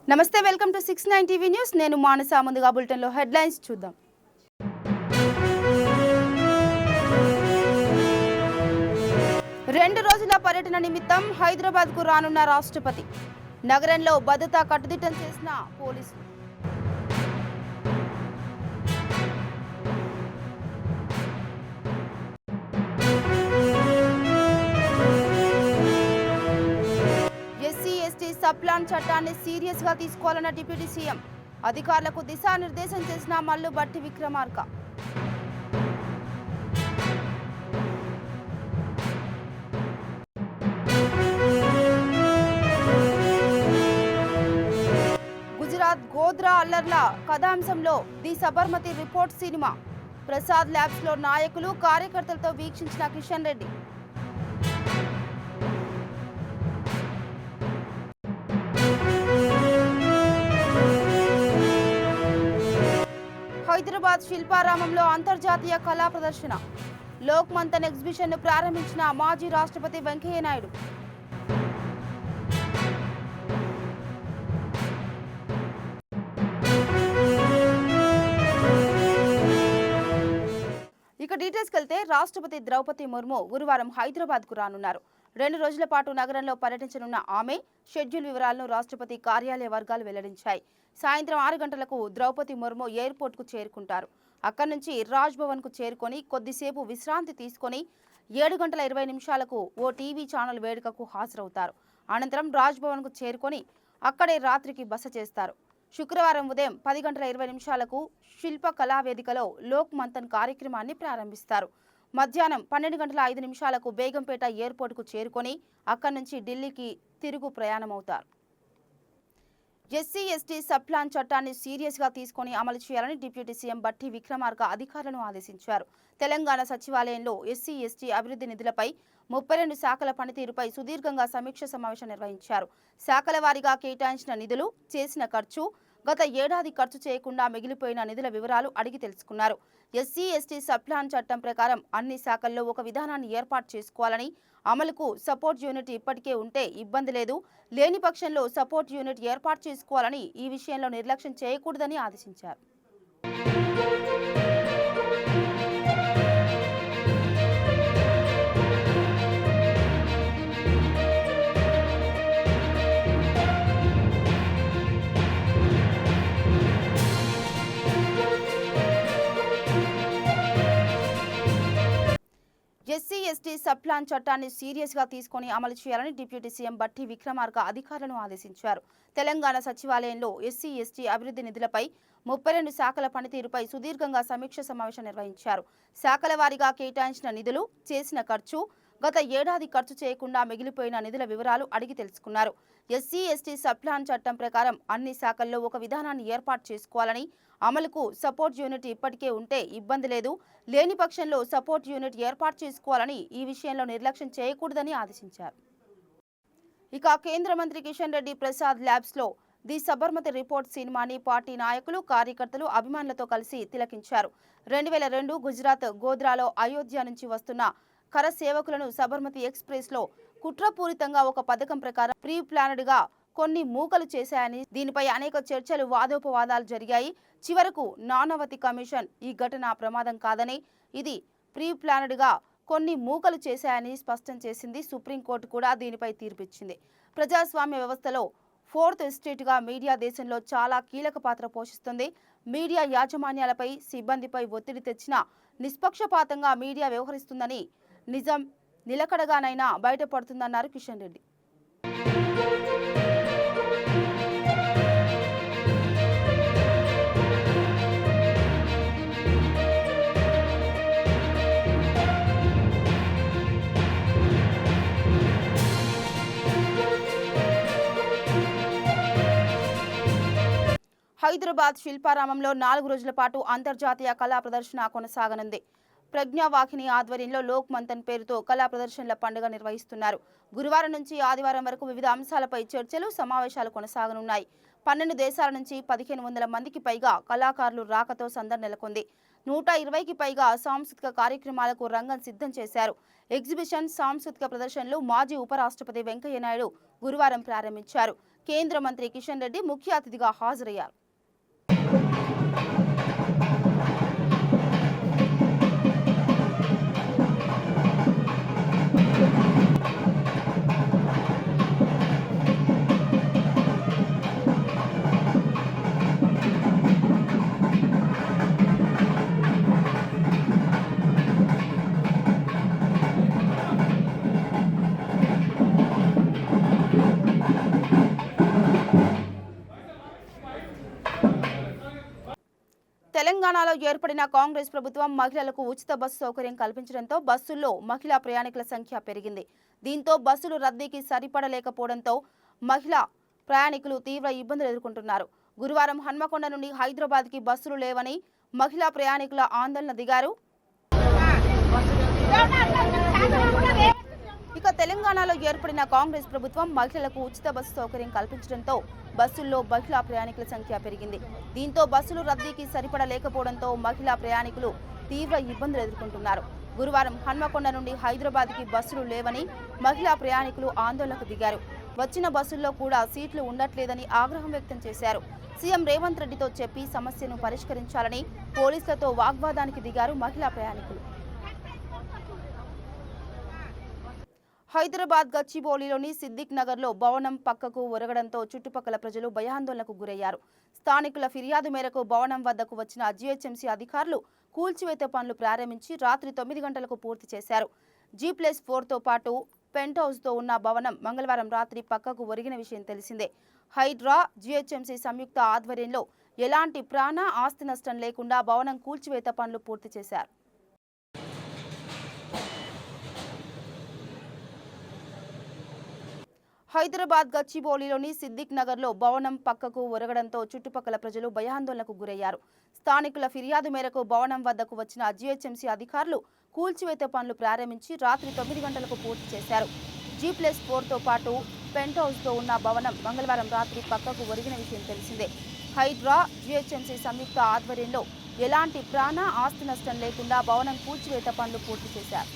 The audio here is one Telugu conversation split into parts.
నమస్తే, వెల్కమ్ టు 69 టీవీ న్యూస్. నేను మానస. ముందుగా బులెటిన్లో హెడ్లైన్స్ చూద్దాం. 2 రోజుల పర్యటన నిమిత్తం హైదరాబాద్కు రానున్న రాష్ట్రపతి. నగరంలో భద్రతా కట్టుదిట్టం చేసిన పోలీసులు. ఎస్సీ ఎస్టీ సబ్ ప్లాన్ చట్టాన్ని సీరియస్ గా తీసుకోవాలన్న డిప్యూటీ సీఎం. అధికారులకు దిశానిర్దేశం చేసిన మల్లు భట్టి విక్రమార్క. గుజరాత్ గోద్రా అల్లర్ల కథాంశంలో ది సబర్మతి రిపోర్ట్ సినిమా. ప్రసాద్ ల్యాబ్స్ లో నాయకులు కార్యకర్తలతో వీక్షించిన కిషన్ రెడ్డి. హైదరాబాద్ శిల్పారామంలో అంతర్జాతీయ కళా ప్రదర్శన. లోక్ మంథన్ ఎగ్జిబిషన్ ను ప్రారంభించిన మాజీ రాష్ట్రపతి వెంకయ్య నాయుడు. ఇక డీటెయిల్స్కి వెళ్తే రాష్ట్రపతి ద్రౌపది ముర్ము గురువారం హైదరాబాద్కు రానున్నారు. 2 రోజుల పాటు నగరంలో పర్యటించనున్న ఆమె షెడ్యూల్ వివరాలను రాష్ట్రపతి కార్యాలయ వర్గాలు వెల్లడించాయి. సాయంత్రం 6 గంటలకు ద్రౌపది ముర్ము ఎయిర్పోర్ట్కు చేరుకుంటారు. అక్కడి నుంచి రాజ్ భవన్కు చేరుకొని కొద్దిసేపు విశ్రాంతి తీసుకొని 7:20 ఓ టీవీ ఛానల్ వేడుకకు హాజరవుతారు. అనంతరం రాజ్ భవన్కు చేరుకొని అక్కడే రాత్రికి బస చేస్తారు. శుక్రవారం ఉదయం 10:20 శిల్ప కళావేదికలో లోక్ మంథన్ కార్యక్రమాన్ని ప్రారంభిస్తారు. మధ్యాహ్నం 12:05 బేగంపేట ఎయిర్పోర్టుకు చేరుకొని అక్కడి నుంచి ఢిల్లీకి తిరుగు ప్రయాణమవుతారు. ఎస్సీ ఎస్టీ సబ్ ప్లాన్ చట్టాన్ని సీరియస్ గా తీసుకొని అమలు చేయాలని డిప్యూటీ సీఎం భట్టి విక్రమార్క అధికారులను ఆదేశించారు. తెలంగాణ సచివాలయంలో ఎస్సీ ఎస్టీ అభివృద్ధి నిధులపై 32 శాఖల పనితీరుపై సుదీర్ఘంగా సమీక్ష సమావేశం నిర్వహించారు. శాఖల వారీగా కేటాయించిన నిధులు, చేసిన ఖర్చు, గత ఏడాది ఖర్చు చేయకుండా మిగిలిపోయిన నిధుల వివరాలు అడిగి తెలుసుకున్నారు. ఎస్సీ ఎస్టీ సబ్ ప్లాన్ చట్టం ప్రకారం అన్ని శాఖల్లో ఒక విధానాన్ని ఏర్పాటు చేసుకోవాలని, అమలుకు సపోర్ట్ యూనిట్ ఇప్పటికే ఉంటే ఇబ్బంది లేదు, లేని పక్షంలో సపోర్ట్ యూనిట్ ఏర్పాటు చేసుకోవాలని, ఈ విషయంలో నిర్లక్ష్యం చేయకూడదని ఆదేశించారు. ఎస్సీ ఎస్టీ సబ్ ప్లాన్ చట్టాన్ని సీరియస్ గా తీసుకొని అమలు చేయాలని డిప్యూటీ సీఎం భట్టి విక్రమార్క అధికారులను ఆదేశించారు. తెలంగాణ సచివాలయంలో ఎస్సీ ఎస్టీ అభివృద్ధి నిధులపై 32 శాఖల పనితీరుపై సుదీర్ఘంగా సమీక్ష సమావేశం నిర్వహించారు. శాఖల వారీగా కేటాయించిన నిధులు, చేసిన ఖర్చు, గత ఏడాది ఖర్చు చేయకుండా మిగిలిపోయిన నిధుల వివరాలు అడిగి తెలుసుకున్నారు. ఎస్సీ ఎస్టీ సబ్ ప్లాన్ చట్టం ప్రకారం అన్ని శాఖల్లో ఒక విధానాన్ని ఏర్పాటు చేసుకోవాలని, అమలుకు సపోర్ట్ యూనిట్ ఇప్పటికే ఉంటే ఇబ్బంది లేదు, లేని పక్షంలో సపోర్ట్ యూనిట్ ఏర్పాటు చేసుకోవాలని, ఈ విషయంలో నిర్లక్ష్యం చేయకూడదని ఆదేశించారు. ఇక కేంద్ర మంత్రి కిషన్ రెడ్డి ప్రసాద్ ల్యాబ్స్ లో ది సబర్మతి రిపోర్ట్ సినిమాని పార్టీ నాయకులు, కార్యకర్తలు, అభిమానులతో కలిసి తిలకించారు. 2002 గుజరాత్ గోద్రాలో అయోధ్య నుంచి వస్తున్న కర సేవకులను సబర్మతి ఎక్స్ప్రెస్ లో కుట్రపూరితంగా ఒక పథకం ప్రకారం ప్రీ ప్లానెడ్ గా కొన్ని మూకలు చేశాయని, దీనిపై అనేక చర్చలు, వాదోపవాదాలు జరిగాయి. చివరకు నానావతి కమిషన్ ఈ ఘటన ప్రమాదం కాదని, ఇది ప్రీ ప్లానెడ్ గా కొన్ని మూకలు చేశాయని స్పష్టం చేసింది. సుప్రీంకోర్టు కూడా దీనిపై తీర్పిచ్చింది. ప్రజాస్వామ్య వ్యవస్థలో 4th ఎస్టేట్ గా మీడియా దేశంలో చాలా కీలక పాత్ర పోషిస్తుంది. మీడియా యాజమాన్యాలపై, సిబ్బందిపై ఒత్తిడి తెచ్చినా నిష్పక్షపాతంగా మీడియా వ్యవహరిస్తుందని, నిజం నిలకడగానైనా బయటపడుతుందన్నారు కిషన్ రెడ్డి. హైదరాబాద్ శిల్పారామంలో 4 రోజుల పాటు అంతర్జాతీయ కళా ప్రదర్శన కొనసాగనుంది. ప్రజ్ఞావాహిని ఆధ్వర్యంలో లోక్ మంథన్ పేరుతో కళా ప్రదర్శనల పండుగ నిర్వహిస్తున్నారు. గురువారం నుంచి ఆదివారం వరకు వివిధ అంశాలపై చర్చలు, సమావేశాలు కొనసాగనున్నాయి. 12 దేశాల నుంచి 1500 మందికి పైగా కళాకారులు రాకతో సందడి నెలకొంది. 120కి పైగా సాంస్కృతిక కార్యక్రమాలకు రంగం సిద్ధం చేశారు. ఎగ్జిబిషన్, సాంస్కృతిక ప్రదర్శనలు మాజీ ఉపరాష్ట్రపతి వెంకయ్య నాయుడు గురువారం ప్రారంభించారు. కేంద్ర మంత్రి కిషన్ రెడ్డి ముఖ్య అతిథిగా హాజరయ్యారు. తెలంగాణలో ఏర్పడిన కాంగ్రెస్ ప్రభుత్వం మహిళలకు ఉచిత బస్సు సౌకర్యం కల్పించడంతో బస్సుల్లో మహిళా ప్రయాణికుల సంఖ్య పెరిగింది. దీంతో బస్సులు రద్దీకి సరిపడలేకపోవడంతో మహిళా ప్రయాణికులు తీవ్ర ఇబ్బందులు ఎదుర్కొంటున్నారు. గురువారం హన్మకొండ నుండి హైదరాబాద్కి బస్సులు లేవని మహిళా ప్రయాణికుల ఆందోళన దిగారు. ఇక తెలంగాణలో ఏర్పడిన కాంగ్రెస్ ప్రభుత్వం మహిళలకు ఉచిత బస్సు సౌకర్యం కల్పించడంతో బస్సుల్లో మహిళా ప్రయాణికుల సంఖ్య పెరిగింది. దీంతో బస్సులు రద్దీకి సరిపడలేకపోవడంతో మహిళా ప్రయాణికులు తీవ్ర ఇబ్బందులు ఎదుర్కొంటున్నారు. గురువారం హన్మకొండ నుండి హైదరాబాద్కి బస్సులు లేవని మహిళా ప్రయాణికులు ఆందోళనకు దిగారు. వచ్చిన బస్సుల్లో కూడా సీట్లు ఉండట్లేదని ఆగ్రహం వ్యక్తం చేశారు. సీఎం రేవంత్ రెడ్డితో చెప్పి సమస్యను పరిష్కరించాలని పోలీసులతో వాగ్వాదానికి దిగారు మహిళా ప్రయాణికులు. హైదరాబాద్ గచ్చిబౌలిలోని సిద్దిక్ నగర్లో భవనం పక్కకు ఒరగడంతో చుట్టుపక్కల ప్రజలు భయాందోళనకు గురయ్యారు. స్థానికుల ఫిర్యాదు మేరకు భవనం వద్దకు వచ్చిన జీహెచ్ఎంసీ అధికారులు కూల్చివేత పనులు ప్రారంభించి రాత్రి 9 గంటలకు పూర్తి చేశారు. G+4తో పాటు పెంట్ హౌస్తో ఉన్న భవనం మంగళవారం రాత్రి పక్కకు ఒరిగిన విషయం తెలిసిందే. హైడ్రా, జీహెచ్ఎంసీ సంయుక్త ఆధ్వర్యంలో ఎలాంటి ప్రాణ ఆస్తి నష్టం లేకుండా భవనం కూల్చివేత పనులు పూర్తి చేశారు. హైదరాబాద్ గచ్చిబౌలిలోని సిద్దిక్ నగర్లో భవనం పక్కకు ఒరగడంతో చుట్టుపక్కల ప్రజలు భయాందోళనకు గురయ్యారు. స్థానికుల ఫిర్యాదు మేరకు భవనం వద్దకు వచ్చిన జీహెచ్ఎంసీ అధికారులు కూల్చివేత పనులు ప్రారంభించి రాత్రి 9 గంటలకు పూర్తి చేశారు. G+4తో పాటు పెంట్ హౌస్తో ఉన్న భవనం మంగళవారం రాత్రి పక్కకు ఒరిగిన విషయం తెలిసిందే. హైడ్రా, జీహెచ్ఎంసీ సంయుక్త ఆధ్వర్యంలో ఎలాంటి ప్రాణ ఆస్తి నష్టం లేకుండా భవనం కూల్చివేత పనులు పూర్తి చేశారు.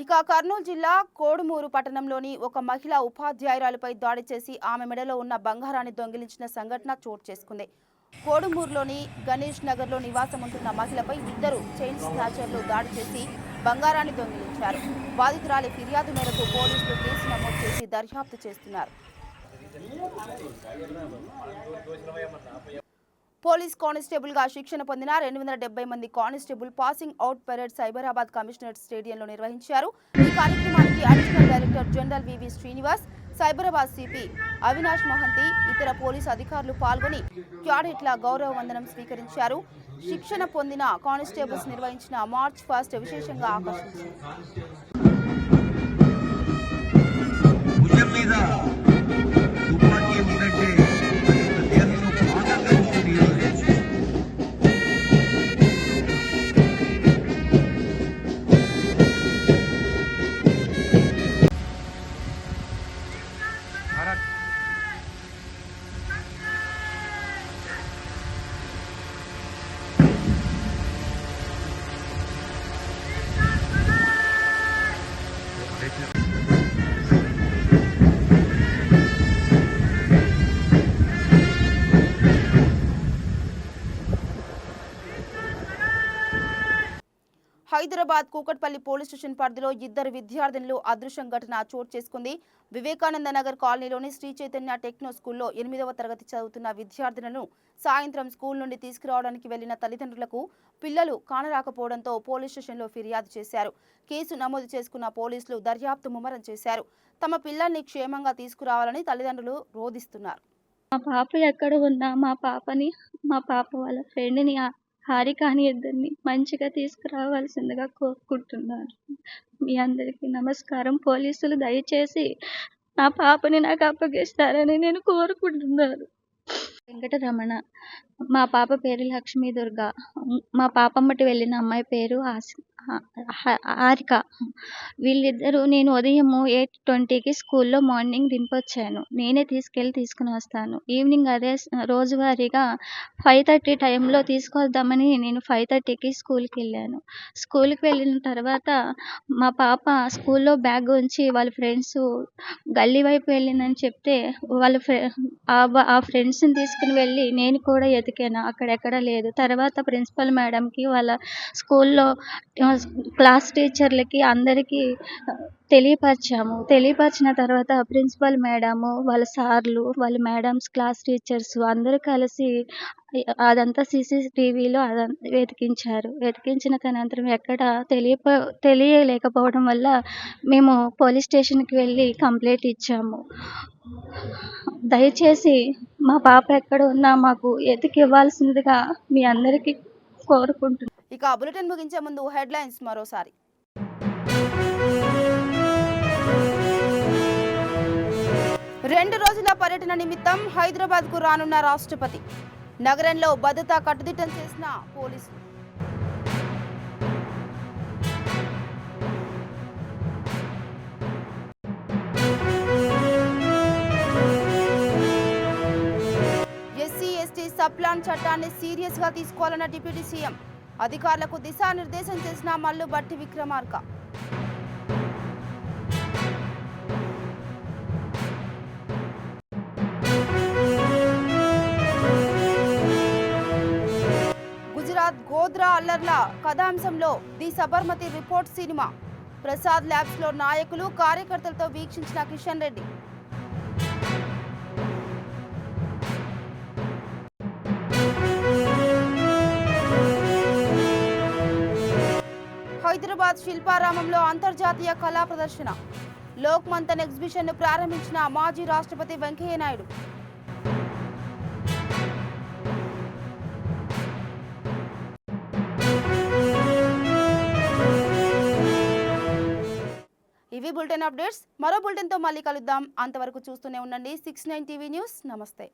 ఇక కర్నూలు జిల్లా కోడుమూరు పట్టణంలోని ఒక మహిళా ఉపాధ్యాయురాలిపై దాడి చేసి ఆమె మెడలో ఉన్న బంగారాన్ని దొంగిలించిన సంఘటన చోటు చేసుకుంది. కోడుమూరులోని గణేష్ నగర్లో నివాసం ఉంటున్న మహిళపై ఇద్దరు చైన్ స్నాచర్లు దాడి చేసి బంగారాన్ని దొంగిలించారు. బాధితురాలి ఫిర్యాదు మేరకు పోలీసులు కేసు నమోదు చేసి దర్యాప్తు చేస్తున్నారు. పోలీస్ కానిస్టేబుల్ గా శిక్షణ పొందిన 270 మంది constable passing out parade Cyberabad commissionerate స్టేడియంలో నిర్వహించారు. ఈ కార్యక్రమానికి అడిషనల్ డైరెక్టర్ జనరల్ వివి శ్రీనివాస్, సైబరాబాద్ సిపి అవినాష్ మహంతి, ఇతర పోలీసు అధికారులు పాల్గొని క్యాడెట్ల గౌరవ వందనం స్వీకరించారు. శిక్షణ పొందిన కానిస్టేబుల్స్ నిర్వహించిన మార్చ్ ఫాస్ట్ విశేషంగా ఆకర్షించింది. హైదరాబాద్ కూకట్పల్లి పోలీస్ స్టేషన్ పరిధిలో ఇద్దరు విద్యార్థినులు అదృశ్యం ఘటన చోటు చేసుకుంది. వివేకానంద నగర్ కాలనీలోని శ్రీ చైతన్య టెక్నో స్కూల్లో 8వ తరగతి చదువుతున్న విద్యార్థినులను సాయంత్రం స్కూల్ నుండి తీసుకురావడానికి వెళ్లిన తల్లిదండ్రులకు పిల్లలు కానరాకపోవడంతో పోలీస్ స్టేషన్లో ఫిర్యాదు చేశారు. కేసు నమోదు చేసుకున్న పోలీసులు దర్యాప్తు ముమ్మరం చేశారు. తమ పిల్లల్ని క్షేమంగా తీసుకురావాలని తల్లిదండ్రులు రోధిస్తున్నారు. మా పాప ఎక్కడ ఉన్నా మా పాప వాళ్ళ ఫ్రెండ్ని హారికాని ఇద్దరిని మంచిగా తీసుకురావాల్సిందిగా కోరుకుంటున్నాను. మీ అందరికీ నమస్కారం. పోలీసులు దయచేసి నా పాపని నాకు అప్పగిస్తారని నేను కోరుకుంటున్నాను. వెంకటరమణ, మా పాప పేరు లక్ష్మీ దుర్గా, మా పాపమ్మటి వెళ్ళిన అమ్మాయి పేరు హారిక. వీళ్ళిద్దరూ నేను ఉదయము 8:20కి స్కూల్లో మార్నింగ్ దింపొచ్చాను. నేనే తీసుకొని వస్తాను. ఈవినింగ్ అదే రోజువారీగా 5:30 టైంలో తీసుకొద్దామని నేను 5:30కి స్కూల్‌కెళ్ళాను. స్కూల్‌కి వెళ్ళిన తర్వాత మా పాప స్కూల్లో బ్యాగ్ ఉంచి వాళ్ళ ఫ్రెండ్సు గల్లీ వైపు వెళ్ళిందని చెప్తే ఆ ఫ్రెండ్స్‌ని తీసుకొని వెళ్ళి నేను కూడా ఎతికాను. అక్కడెక్కడ లేదు. తర్వాత ప్రిన్సిపల్ మేడంకి వాళ్ళ స్కూల్లో క్లాస్ టీచర్లకి అందరికీ తెలియపరిచిన తర్వాత ప్రిన్సిపల్ మేడము, వాళ్ళ సార్లు, వాళ్ళ మేడమ్స్, క్లాస్ టీచర్స్ అందరూ కలిసి అదంతా సీసీటీవీలో వెతికించారు. వెతికించిన అనంతరం ఎక్కడ తెలియలేకపోవడం వల్ల మేము పోలీస్ స్టేషన్‌కి వెళ్ళి కంప్లెయింట్ ఇచ్చాము. దయచేసి మా పాప ఎక్కడ ఉన్నా మాకు ఎతికివ్వాల్సిందిగా మీ అందరికీ కోరుకుంటున్నాను. ఇక బులెటిన్ ముగించే ముందు హెడ్లైన్స్ మరోసారి. 2 రోజుల పర్యటన నిమిత్తం హైదరాబాద్కు రానున్న రాష్ట్రపతి. నగరంలో భద్రతా కట్టుదిట్టం చేసిన పోలీసులు. ఎస్సీ ఎస్టీ సబ్ ప్లాన్ చట్టాన్ని సీరియస్ గా తీసుకోవాలన్న డిప్యూటీ సీఎం. అధికారులకు దిశానిర్దేశం చేసిన మల్లు బట్టి విక్రమార్క. గుజరాత్ గోద్రా అల్లర్ల కథాంశంలో ది సబర్మతి రిపోర్ట్ సినిమా. ప్రసాద్ ల్యాబ్స్ లో నాయకులు కార్యకర్తలతో వీక్షించిన కిషన్ రెడ్డి. హైదరాబాద్ శిల్పారామంలో అంతర్జాతీయ కళా ప్రదర్శన. లోక్ మంథన్ ఎగ్జిబిషన్ ను ప్రారంభించిన మాజీ రాష్ట్రపతి వెంకయ్య నాయుడు. ఇవి బులెటిన్ అప్డేట్స్. మరో బులెటిన్తో మళ్ళీ కలుద్దాం. అంతవరకు చూస్తూనే ఉండండి 69 టీవీ న్యూస్. నమస్తే.